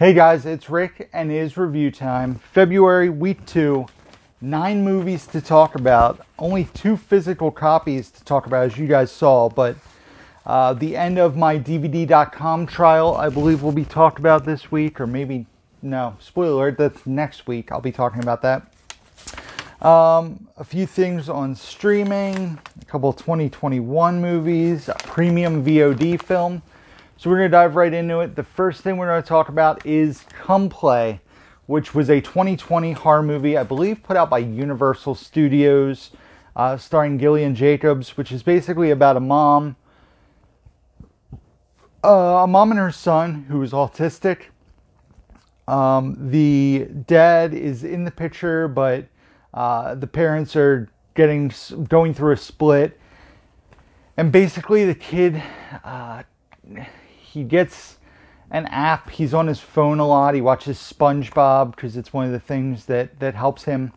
Hey guys, it's Rick and it is review time. February, week 2, 9 movies to talk about. Only 2 physical copies to talk about, as you guys saw, but the end of my DVD.com trial, I believe, will be talked about this week, or maybe, no, spoiler alert, that's next week. I'll be talking about that. A few things on streaming, a couple of 2021 movies, a premium VOD film. So we're going to dive right into it. The first thing we're going to talk about is Come Play, which was a 2020 horror movie, I believe put out by Universal Studios, starring Gillian Jacobs, which is basically about a mom and her son who is autistic. The dad is in the picture, but the parents are going through a split. And basically the kid... he gets an app. He's on his phone a lot. He watches SpongeBob because it's one of the things that helps him.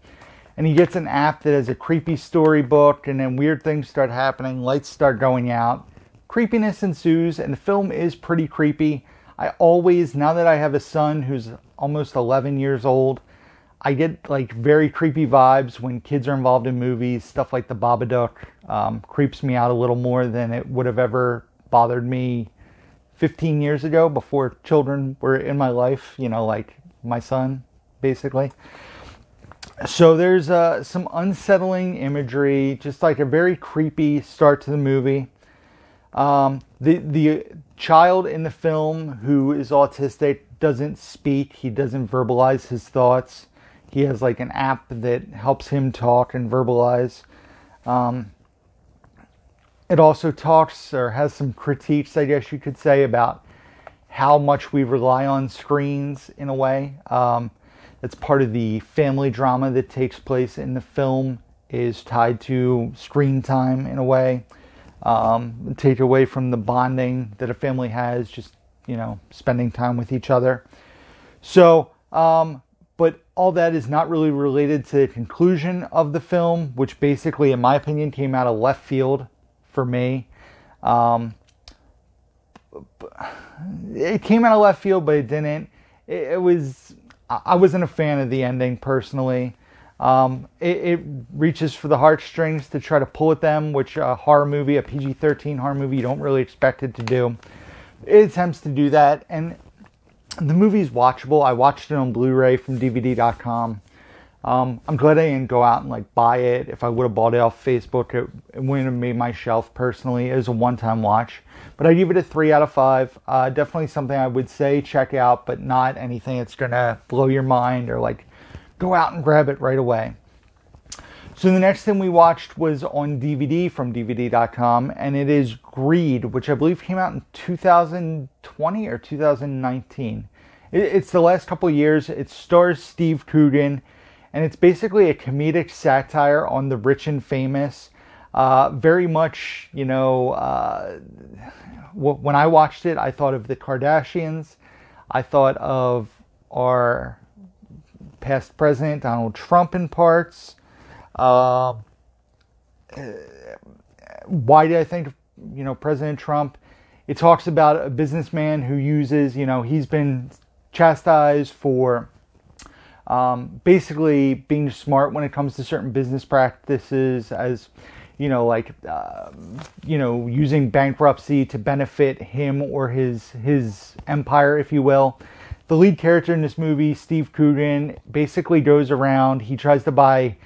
And he gets an app that has a creepy storybook, and then weird things start happening. Lights start going out. Creepiness ensues, and the film is pretty creepy. I always, now that I have a son who's almost 11 years old, I get like very creepy vibes when kids are involved in movies. Stuff like The Babadook creeps me out a little more than it would have ever bothered me 15 years ago, before children were in my life, like my son, basically. So there's some unsettling imagery, just like a very creepy start to the movie. The child in the film who is autistic doesn't speak. He doesn't verbalize his thoughts. He has like an app that helps him talk and verbalize. It also talks, or has some critiques, I guess you could say, about how much we rely on screens in a way. That's part of the family drama that takes place in the film, is tied to screen time in a way. Take away from the bonding that a family has, just, spending time with each other. So, but all that is not really related to the conclusion of the film, which basically, in my opinion, came out of left field for me. It came out of left field, but it didn't. I wasn't a fan of the ending personally. It reaches for the heartstrings to try to pull at them, which a horror movie, a PG-13 horror movie, you don't really expect it to do. It attempts to do that, and the movie's watchable. I watched it on Blu-ray from DVD.com. I'm glad I didn't go out and buy it. If I would have bought it off Facebook, it wouldn't have made my shelf personally. It was a one-time watch. But I give it a 3 out of 5. Definitely something I would say check out, but not anything that's going to blow your mind or go out and grab it right away. So the next thing we watched was on DVD from DVD.com, and it is Greed, which I believe came out in 2020 or 2019. It's the last couple of years. It stars Steve Coogan. And it's basically a comedic satire on the rich and famous. Very much, when I watched it, I thought of the Kardashians. I thought of our past president, Donald Trump, in parts. Why did I think of, President Trump? It talks about a businessman who uses, he's been chastised for... basically being smart when it comes to certain business practices, as using bankruptcy to benefit him or his empire, if you will. The lead character in this movie, Steve Coogan, basically goes around, he tries to buy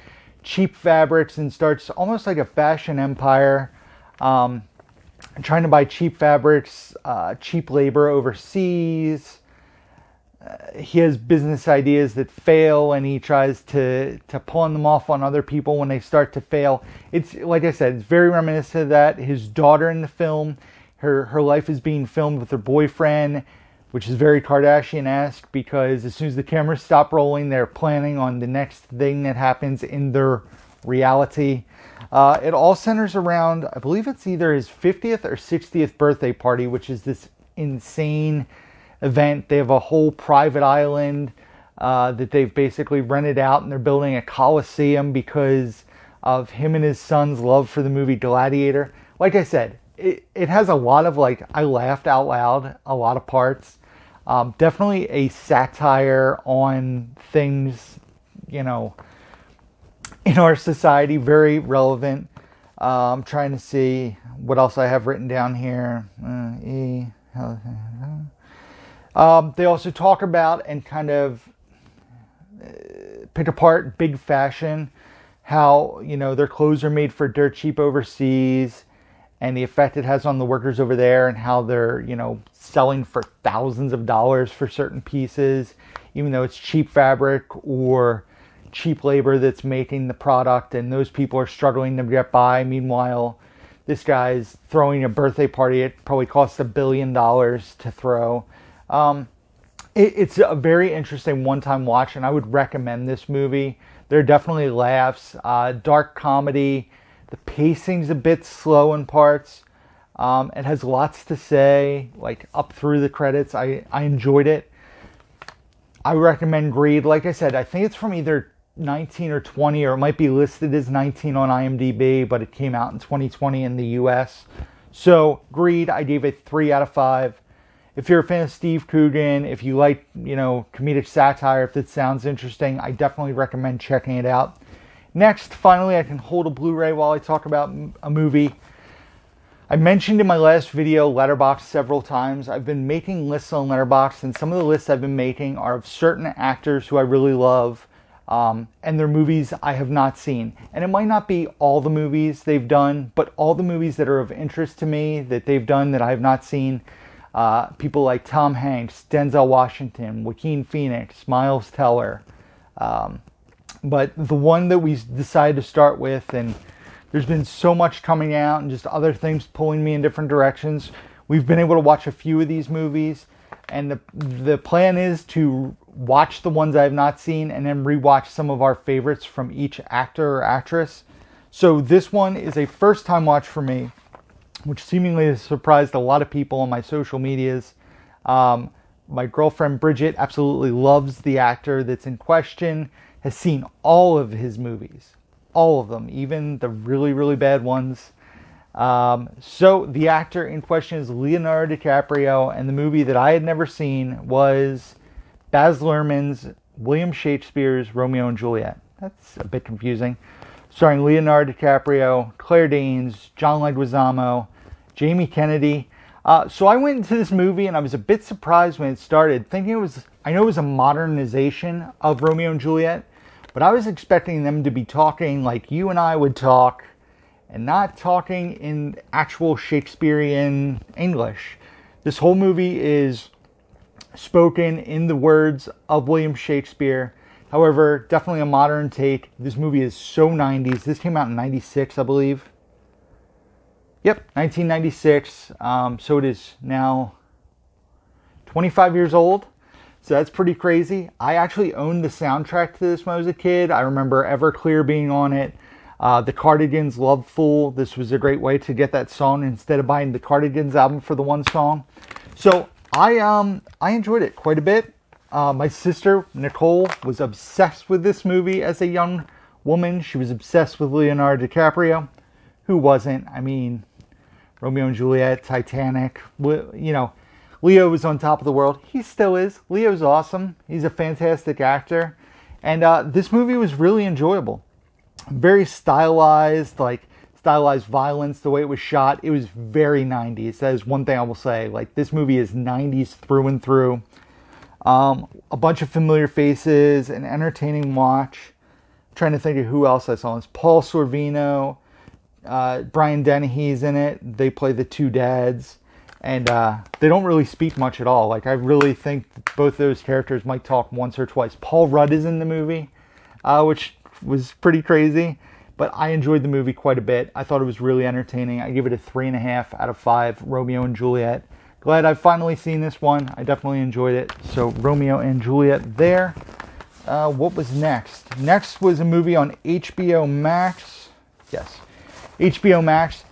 cheap fabrics and starts almost like a fashion empire, trying to buy cheap fabrics, cheap labor overseas. He has business ideas that fail, and he tries to pawn them off on other people when they start to fail. It's, like I said, it's very reminiscent of that. His daughter in the film, her life is being filmed with her boyfriend, which is very Kardashian-esque, because as soon as the cameras stop rolling, they're planning on the next thing that happens in their reality. It all centers around, I believe it's either his 50th or 60th birthday party, which is this insane event. They have a whole private island that they've basically rented out, and they're building a coliseum because of him and his son's love for the movie Gladiator. Like I said, it has a lot of I laughed out loud, a lot of parts. Definitely a satire on things, you know, in our society, very relevant. I'm trying to see what else I have written down here. They also talk about and kind of pick apart big fashion, how, you know, their clothes are made for dirt cheap overseas, and the effect it has on the workers over there, and how they're, you know, selling for thousands of dollars for certain pieces, even though it's cheap fabric or cheap labor that's making the product, and those people are struggling to get by. Meanwhile, this guy's throwing a birthday party. It probably costs $1 billion to throw. It's a very interesting one-time watch, and I would recommend this movie. There are definitely laughs, dark comedy. The pacing's a bit slow in parts. It has lots to say, like up through the credits. I enjoyed it. I recommend Greed. Like I said, I think it's from either 19 or 20, or it might be listed as 19 on IMDb, but it came out in 2020 in the US. So Greed, I gave it 3 out of 5. If you're a fan of Steve Coogan, if you like, you know, comedic satire, if it sounds interesting, I definitely recommend checking it out. Next, finally, I can hold a Blu-ray while I talk about a movie. I mentioned in my last video Letterboxd several times. I've been making lists on Letterboxd, and some of the lists I've been making are of certain actors who I really love, and their movies I have not seen. And it might not be all the movies they've done, but all the movies that are of interest to me that they've done that I have not seen. People like Tom Hanks, Denzel Washington, Joaquin Phoenix, Miles Teller. But the one that we decided to start with, and there's been so much coming out and just other things pulling me in different directions. We've been able to watch a few of these movies, and the plan is to watch the ones I have not seen and then rewatch some of our favorites from each actor or actress. So this one is a first time watch for me, which seemingly has surprised a lot of people on my social medias. My girlfriend Bridget absolutely loves the actor that's in question, has seen all of his movies. All of them, even the really, really bad ones. So the actor in question is Leonardo DiCaprio, and the movie that I had never seen was Baz Luhrmann's William Shakespeare's Romeo and Juliet. That's a bit confusing. Starring Leonardo DiCaprio, Claire Danes, John Leguizamo, Jamie Kennedy. So I went into this movie and I was a bit surprised when it started, thinking I know it was a modernization of Romeo and Juliet, but I was expecting them to be talking like you and I would talk, and not talking in actual Shakespearean English. This whole movie is spoken in the words of William Shakespeare. However, definitely a modern take. This movie is so 90s. This came out in 96, I believe. Yep, 1996. So it is now 25 years old. So that's pretty crazy. I actually owned the soundtrack to this when I was a kid. I remember Everclear being on it. The Cardigans' Love Fool. This was a great way to get that song instead of buying the Cardigans album for the one song. So I enjoyed it quite a bit. My sister, Nicole, was obsessed with this movie as a young woman. She was obsessed with Leonardo DiCaprio. Who wasn't? I mean, Romeo and Juliet, Titanic, you know, Leo was on top of the world. He still is. Leo's awesome. He's a fantastic actor. And this movie was really enjoyable. Very stylized, like stylized violence, the way it was shot. It was very 90s. That is one thing I will say. Like, this movie is 90s through and through. A bunch of familiar faces, an entertaining watch. I'm trying to think of who else I saw. It's Paul Sorvino, Brian Dennehy's in it. They play the two dads. And they don't really speak much at all. Like, I really think both those characters might talk once or twice. Paul Rudd is in the movie, which was pretty crazy. But I enjoyed the movie quite a bit. I thought it was really entertaining. I give it a 3.5 out of 5, Romeo and Juliet. Glad I've finally seen this one. I definitely enjoyed it. So, Romeo and Juliet there. What was next? Next was a movie on HBO Max. Yes, HBO Max.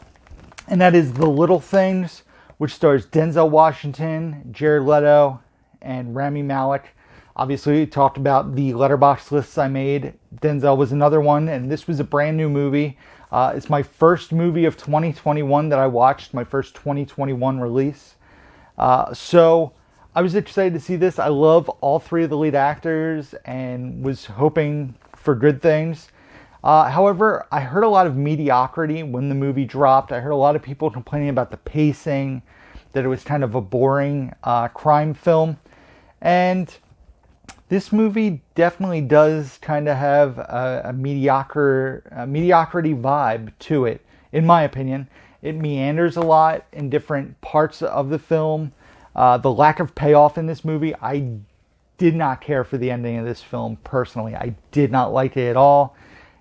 And that is The Little Things, which stars Denzel Washington, Jared Leto, and Rami Malek. Obviously, we talked about the Letterboxd lists I made. Denzel was another one, and this was a brand new movie. It's my first movie of 2021 that I watched, my first 2021 release. So I was excited to see this. I love all three of the lead actors and was hoping for good things. However, I heard a lot of mediocrity when the movie dropped. I heard a lot of people complaining about the pacing, that it was kind of a boring crime film. And this movie definitely does kind of have a mediocrity vibe to it, in my opinion. It meanders a lot in different parts of the film. The lack of payoff in this movie, I did not care for the ending of this film personally. I did not like it at all.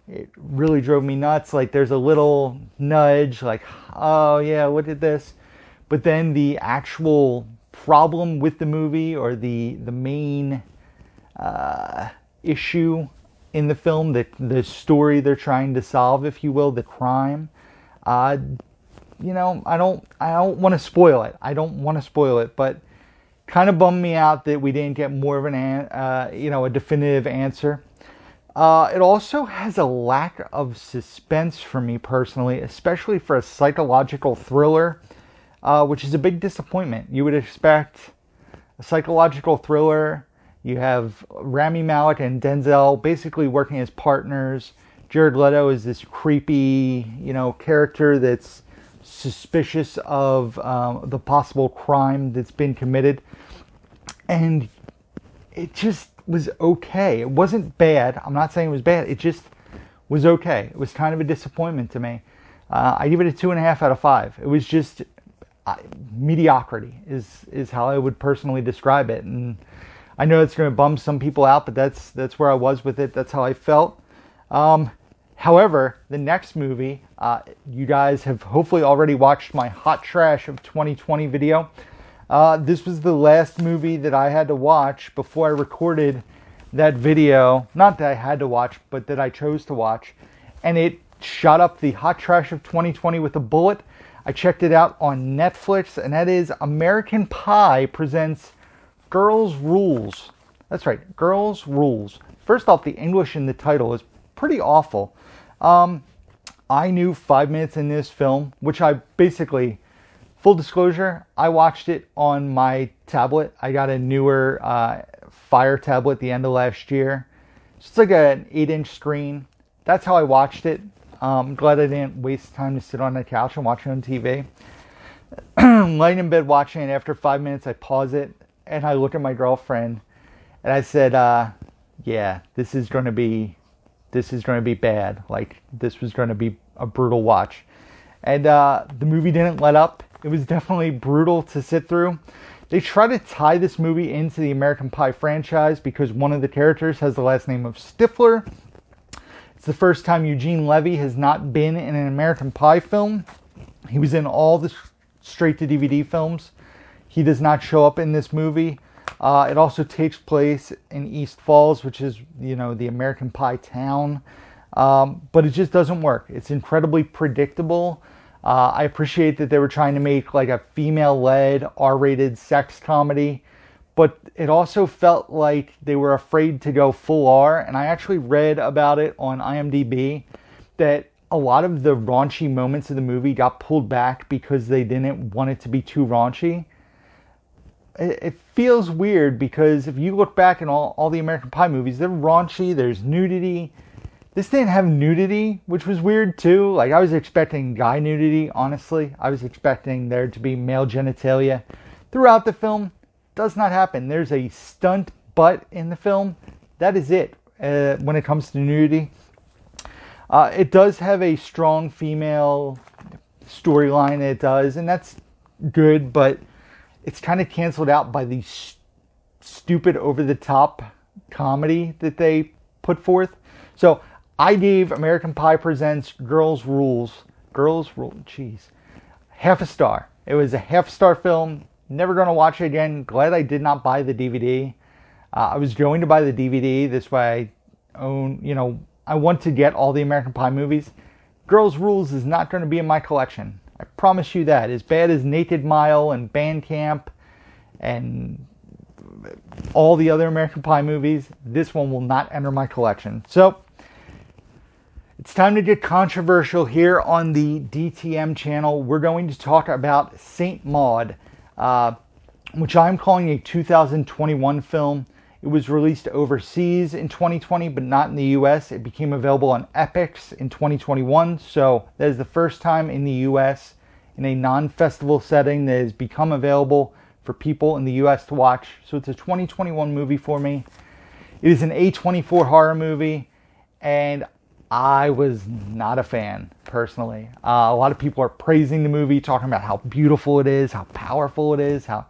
It really drove me nuts. Like, there's a little nudge, like, oh yeah, look at this. But then the actual problem with the movie, or the main issue in the film, the story they're trying to solve, if you will, the crime, you know, I don't want to spoil it. I don't want to spoil it, but kind of bummed me out that we didn't get more of a definitive answer. It also has a lack of suspense for me personally, especially for a psychological thriller, which is a big disappointment. You would expect a psychological thriller. You have Rami Malek and Denzel basically working as partners. Jared Leto is this creepy, character that's suspicious of the possible crime that's been committed. And it just was okay. It wasn't bad. I'm not saying it was bad. It just was okay. It was kind of a disappointment to me. I give it a 2.5 out of 5. It was just mediocrity is how I would personally describe it. And I know it's going to bum some people out, but that's where I was with it. That's how I felt. However, the next movie, you guys have hopefully already watched my Hot Trash of 2020 video. This was the last movie that I had to watch before I recorded that video. Not that I had to watch, but that I chose to watch. And it shot up the Hot Trash of 2020 with a bullet. I checked it out on Netflix, and that is American Pie presents Girls Rules. That's right, Girls Rules. First off, the English in the title is pretty awful. I knew 5 minutes in this film, which I basically, full disclosure, I watched it on my tablet. I got a newer Fire tablet at the end of last year. So it's like an 8-inch screen. That's how I watched it. I'm glad I didn't waste time to sit on the couch and watch it on TV. Laying in bed watching it, after 5 minutes, I pause it and I look at my girlfriend and I said, yeah, this is going to be bad. Like, this was going to be a brutal watch. And the movie didn't let up. It was definitely brutal to sit through. They try to tie this movie into the American Pie franchise because one of the characters has the last name of Stifler. It's the first time Eugene Levy has not been in an American Pie film. He was in all the straight-to-DVD films. He does not show up in this movie. It also takes place in East Falls, which is, the American Pie town. But it just doesn't work. It's incredibly predictable. I appreciate that they were trying to make like a female-led R-rated sex comedy, but it also felt like they were afraid to go full R. And I actually read about it on IMDb that a lot of the raunchy moments of the movie got pulled back because they didn't want it to be too raunchy. It feels weird because if you look back in all the American Pie movies, they're raunchy, there's nudity. This didn't have nudity, which was weird too. Like, I was expecting guy nudity, honestly. I was expecting there to be male genitalia throughout the film. Does not happen. There's a stunt butt in the film. That is it when it comes to nudity. It does have a strong female storyline, it does, and that's good, but it's kind of canceled out by the stupid over-the-top comedy that they put forth. So I gave American Pie Presents Girls Rules, half a star. It was a half-star film. Never going to watch it again. Glad I did not buy the DVD. I was going to buy the DVD. This way I own, I want to get all the American Pie movies. Girls Rules is not going to be in my collection. I promise you that. As bad as Naked Mile and Bandcamp and all the other American Pie movies, this one will not enter my collection. So it's time to get controversial here on the DTM channel. We're going to talk about Saint Maud. which I'm calling a 2021 film. It was released overseas in 2020, but not in the US. It became available on Epix in 2021. So that is the first time in the US in a non-festival setting that has become available for people in the US to watch. So it's a 2021 movie for me. It is an A24 horror movie, and I was not a fan, personally. A lot of people are praising the movie, talking about how beautiful it is, how powerful it is, how...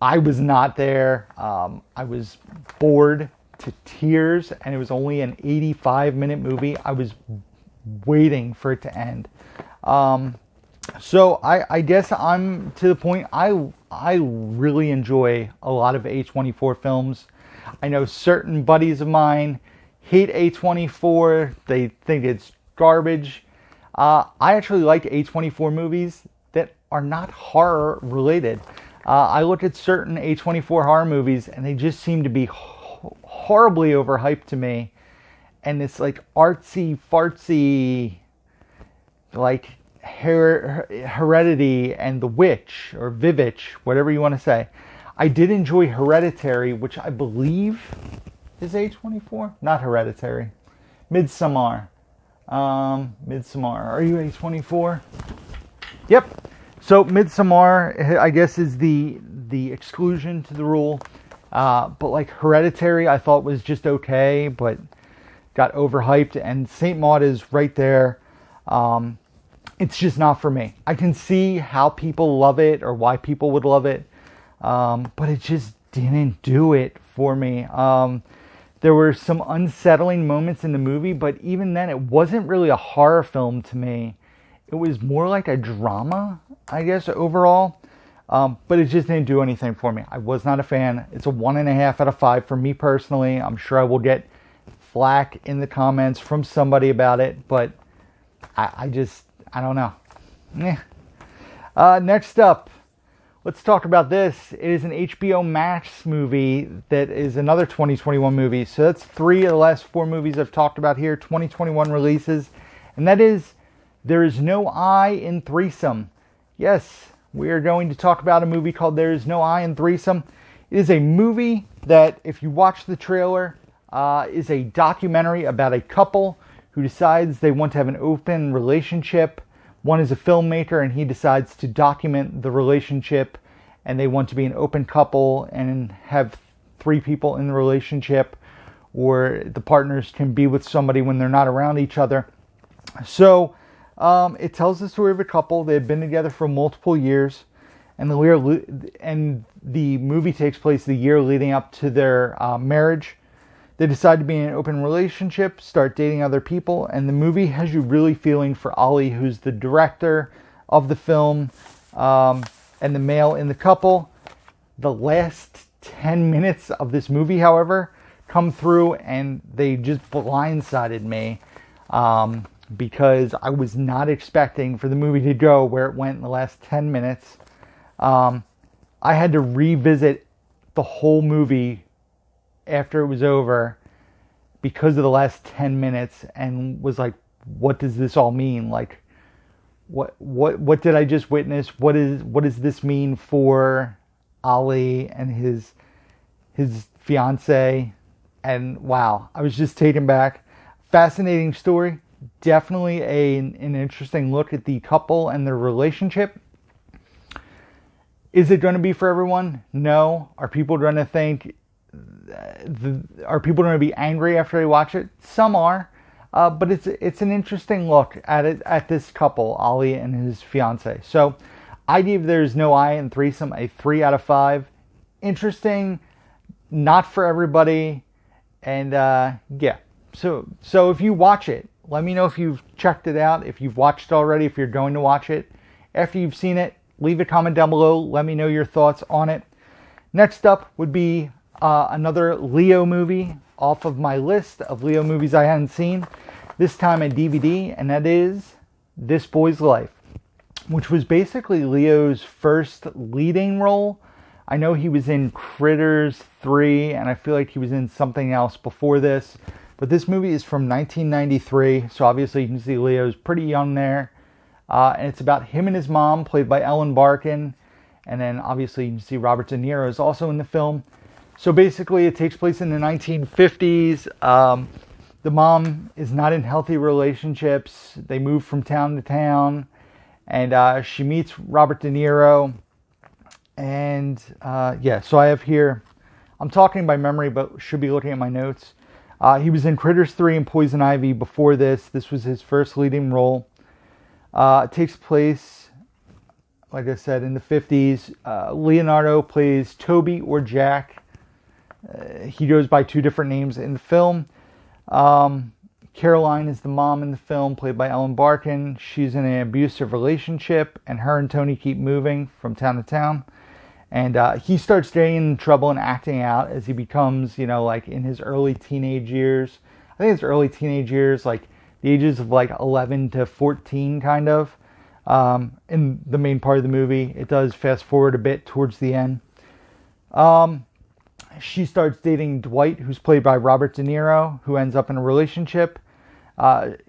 I was not there. I was bored to tears, and it was only an 85-minute movie. I was waiting for it to end. So I guess I'm to the point, I really enjoy a lot of A24 films. I know certain buddies of mine hate A24. They think it's garbage. I actually like A24 movies that are not horror related. I look at certain A24 horror movies and they just seem to be horribly overhyped to me. And it's like artsy fartsy, like Heredity and The Witch, or Vivitch, whatever you want to say. I did enjoy Hereditary, which I believe is A24? Not Hereditary. Midsommar. Midsommar. Are you A24? Yep. So Midsommar, I guess, is the exclusion to the rule. But like Hereditary, I thought was just okay, but got overhyped. And Saint Maud is right there. It's just not for me. I can see how people love it or why people would love it. But it just didn't do it for me. There were some unsettling moments in the movie, but even then, it wasn't really a horror film to me. It was more like a drama, I guess, overall. But it just didn't do anything for me. I was not a fan. It's a 1.5 out of 5 for me personally. I'm sure I will get flack in the comments from somebody about it, but I don't know. Next up, let's talk about this. It is an HBO Max movie that is another 2021 movie. So that's 3 of the last 4 movies I've talked about here, 2021 releases. And that is There Is No I in Threesome. Yes, we are going to talk about a movie called There Is No I in Threesome. It is a movie that, if you watch the trailer, is a documentary about a couple who decides they want to have an open relationship. One is a filmmaker and he decides to document the relationship, and they want to be an open couple and have 3 people in the relationship, or the partners can be with somebody when they're not around each other. So it tells the story of a couple. They've been together for multiple years, and the movie takes place the year leading up to their marriage. They decide to be in an open relationship, start dating other people, and the movie has you really feeling for Ali, who's the director of the film, and the male in the couple. The last 10 minutes of this movie, however, come through and they just blindsided me, because I was not expecting for the movie to go where it went in the last 10 minutes. I had to revisit the whole movie after it was over because of the last 10 minutes, and was like, what does this all mean? Like, what did I just witness? What does this mean for Ali and his fiance? And wow, I was just taken back. Fascinating story. Definitely an interesting look at the couple and their relationship. Is it going to be for everyone? No. Are people going to think... Are people going to be angry after they watch it? Some are. But it's an interesting look at it, at this couple, Ali and his fiance. So I give There's No I in Threesome a 3 out of 5. Interesting. Not for everybody. And yeah. So if you watch it, let me know if you've checked it out, if you've watched it already, if you're going to watch it. After you've seen it, leave a comment down below. Let me know your thoughts on it. Next up would be another Leo movie off of my list of Leo movies I hadn't seen. This time a DVD, and that is This Boy's Life, which was basically Leo's first leading role. I know he was in Critters 3, and I feel like he was in something else before this. But this movie is from 1993, so obviously you can see Leo's pretty young there. And it's about him and his mom, played by Ellen Barkin. And then obviously you can see Robert De Niro is also in the film. So basically it takes place in the 1950s. The mom is not in healthy relationships. They move from town to town. And she meets Robert De Niro. And so I have here, I'm talking by memory, but should be looking at my notes. He was in Critters 3 and Poison Ivy before this. This was his first leading role. It takes place, like I said, in the 50s. Leonardo plays Toby or Jack. He goes by two different names in the film. Caroline is the mom in the film, played by Ellen Barkin. She's in an abusive relationship, and her and Tony keep moving from town to town. And he starts getting in trouble and acting out as he becomes, like in his early teenage years. I think it's early teenage years, like the ages of like 11 to 14 kind of. In the main part of the movie, it does fast forward a bit towards the end. She starts dating Dwight, who's played by Robert De Niro, who ends up in a relationship.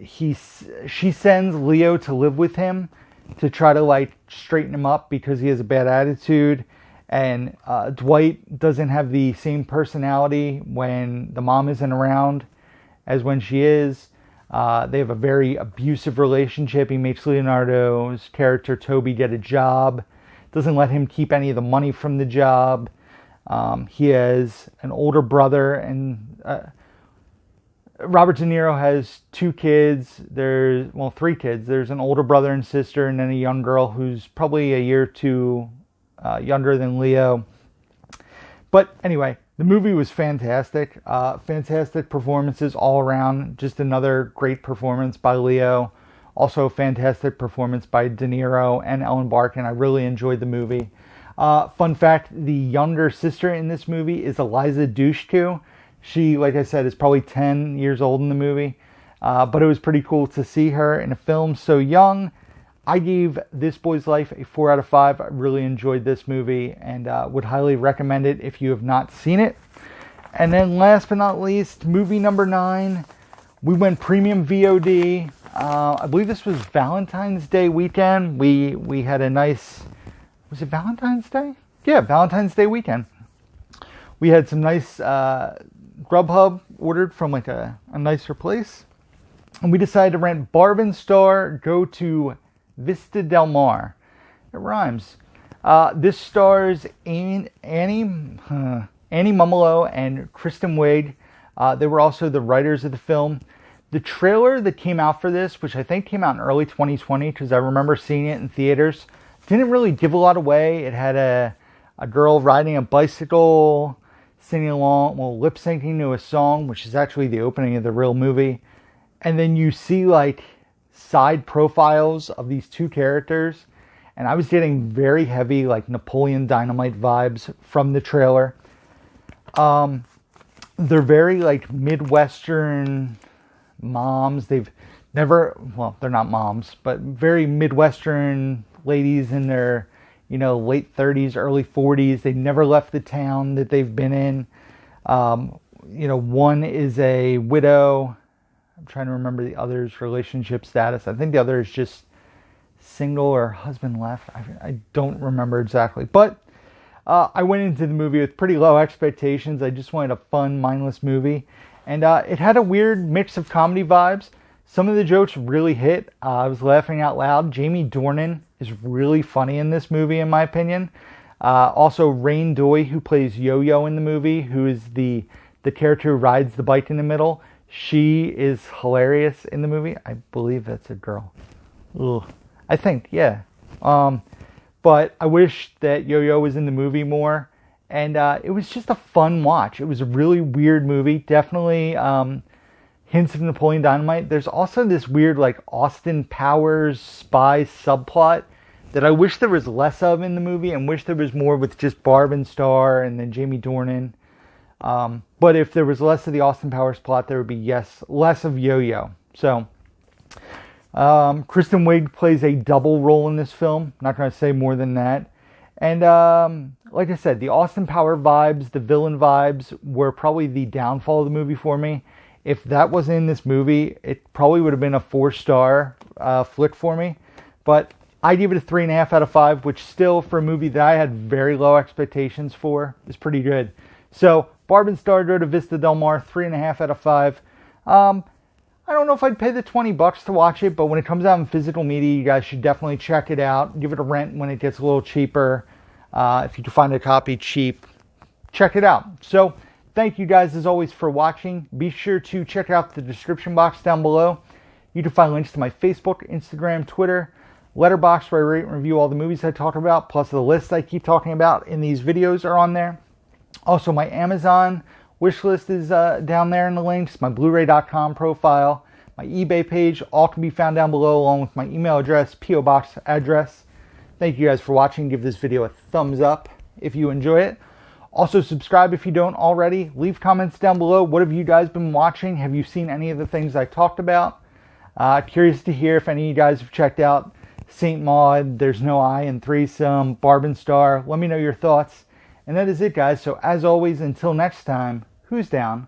She sends Leo to live with him to try to like straighten him up because he has a bad attitude. And Dwight doesn't have the same personality when the mom isn't around as when she is. They have a very abusive relationship. He makes Leonardo's character Toby get a job. Doesn't let him keep any of the money from the job. He has an older brother, and Robert De Niro has two kids. Three kids. There's an older brother and sister, and then a young girl who's probably a year or two younger than Leo. But anyway, the movie was fantastic. Fantastic performances all around. Just another great performance by Leo. Also a fantastic performance by De Niro and Ellen Barkin. I really enjoyed the movie. Fun fact, the younger sister in this movie is Eliza Dushku. She, like I said, is probably 10 years old in the movie. But it was pretty cool to see her in a film so young. I gave This Boy's Life a 4 out of 5. I really enjoyed this movie and would highly recommend it if you have not seen it. And then last but not least, movie number 9. We went premium VOD. I believe this was Valentine's Day weekend. We had a nice... Was it Valentine's Day? Yeah, Valentine's Day weekend. We had some nice Grubhub ordered from like a nicer place. And we decided to rent Barb and Star Go to Vista Del Mar. It rhymes. This stars Annie Mumolo and Kristen Wiig. They were also the writers of the film. The trailer that came out for this, which I think came out in early 2020, because I remember seeing it in theaters, didn't really give a lot away. It had a girl riding a bicycle, singing along, lip syncing to a song, which is actually the opening of the real movie. And then you see like side profiles of these two characters, and I was getting very heavy like Napoleon Dynamite vibes from the trailer. They're very like Midwestern moms. They're not moms, but very Midwestern ladies in their late 30s, early 40s. They never left the town that they've been in. One is a widow. I'm trying to remember the other's relationship status. I think the other is just single or husband left. I don't remember exactly. But I went into the movie with pretty low expectations. I just wanted a fun, mindless movie. And it had a weird mix of comedy vibes. Some of the jokes really hit. I was laughing out loud. Jamie Dornan is really funny in this movie, in my opinion. Also, Rain Doy, who plays Yo-Yo in the movie, who is the character who rides the bike in the middle. She is hilarious in the movie. I believe that's a girl. Ugh. I think, yeah. But I wish that Yo-Yo was in the movie more. And it was just a fun watch. It was a really weird movie. Definitely hints of Napoleon Dynamite. There's also this weird like Austin Powers spy subplot that I wish there was less of in the movie, and wish there was more with just Barb and Star and then Jamie Dornan. But if there was less of the Austin Powers plot, there would be less of Yo-Yo. So Kristen Wiig plays a double role in this film. Not going to say more than that. And like I said, the Austin Power vibes, the villain vibes were probably the downfall of the movie for me. If that wasn't in this movie, it probably would have been a 4-star flick for me. But I give it a 3.5 out of 5, which still, for a movie that I had very low expectations for, is pretty good. So, Barb and Star go to Vista Del Mar, 3.5 out of 5. I don't know if I'd pay the $20 to watch it, but when it comes out in physical media, you guys should definitely check it out. Give it a rent when it gets a little cheaper. If you can find a copy cheap, check it out. So, thank you guys as always for watching. Be sure to check out the description box down below. You can find links to my Facebook, Instagram, Twitter, Letterboxd, where I rate and review all the movies I talk about, plus the lists I keep talking about in these videos are on there. Also, my Amazon wish list is down there in the links, my Blu-ray.com profile, my eBay page, all can be found down below, along with my email address, P.O. Box address. Thank you guys for watching. Give this video a thumbs up if you enjoy it. Also, subscribe if you don't already. Leave comments down below. What have you guys been watching? Have you seen any of the things I talked about? Curious to hear if any of you guys have checked out Saint Maud, There's No I in Threesome, Barb and Star. Let me know your thoughts. And that is it, guys. So as always, until next time, who's down?